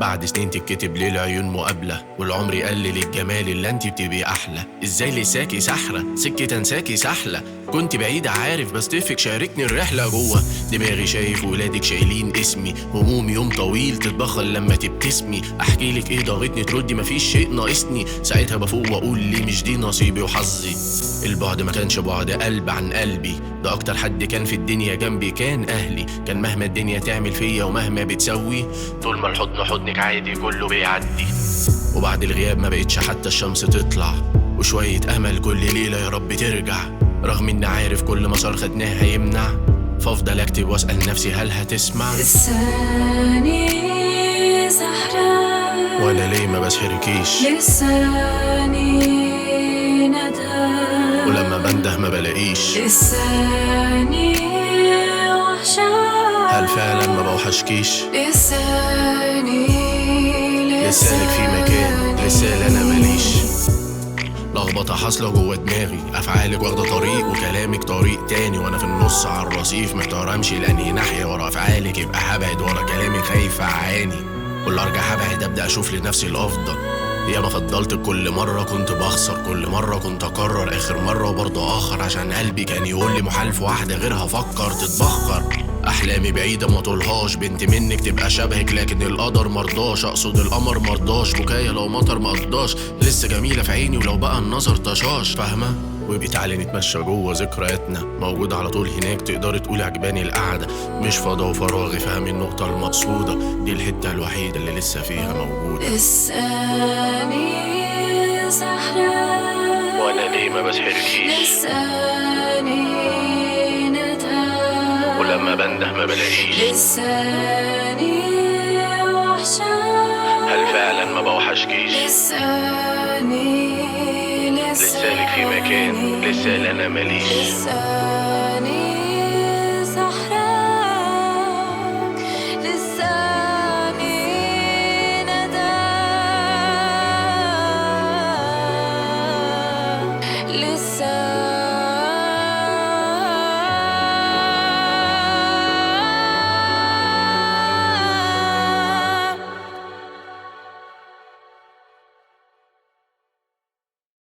بعد سنين تتكتب ليه العيون مقابلة، والعمر يقلل الجمال اللي انت بتبقي احلى. ازاي لساكي سحرة سكة تنساكي سحلة، كنت بعيدة عارف بس طفك شاركني الرحلة. جوه دماغي شايف ولادك شايلين اسمي، هموم يوم طويل تتبخر لما تبتسمي. احكيلك ايه ضاغطني تردي مفيش شيء ناقصني، ساعتها بفوق واقول ليه مش دي نصيبي وحظي. البعد ما كانش بعد قلب عن قلبي، ده اكتر حد كان في الدنيا جنبي كان اهلي. كان مهما الدنيا تعمل فيا ومهما بتسوي، طول ما الحضن حضنك عادي كله بيعدي. وبعد الغياب ما بقتش حتى الشمس تطلع، وشوية امل كل ليلة يا رب ترجع. رغم اني عارف كل مسار خدناه هيمنع، فافضل اكتب واسأل نفسي هل هتسمع. لساني سحران وانا ليه ما بسحركيش، لساني ندى ولما بنده ما بلاقيش. لساني وحشان هل فعلا ما بوحشكيش، لساني لسالك في مكان لسال انا ماليش. لخبطة حاصلة جوه دماغي، افعالك واخدة طريق وكلامك طريق تاني، وانا في النص على الرصيف محتار امشي لانهي ناحية. ورا افعالك يبقى هبعد، ورا كلامك خايف اعاني. كل ارجع هبعد ابدا اشوف لنفسي الافضل. يا ما فضلت كل مرة كنت بخسر، كل مرة كنت اكرر اخر مرة وبرضه اخر، عشان قلبي كان يقول لي محال في واحدة غيرها فكر تتبخر. احلامي بعيدة ما طولهاش، بنت منك تبقى شبهك لكن القدر مرضاش. اقصد القمر مرضاش، بكايا لو مطر مقضاش. لسه جميلة في عيني ولو بقى النظر طشاش، فاهمة؟ ويبقى تعالي نتمشى جوه ذكرياتنا، موجودة على طول هناك تقدري تقولي عجباني القعدة. مش فضا وفراغي، فاهمي النقطة المقصودة، دي الحتة الوحيدة اللي لسه فيها موجودة. لساني سحران وانا ليه ما بسحركيش، لساني ندى ولما بنده ما بلاقيش. لساني وحشان هل فعلا ما بوحشكيش، لساني لسالك في مكان لسال انا ماليش. لساني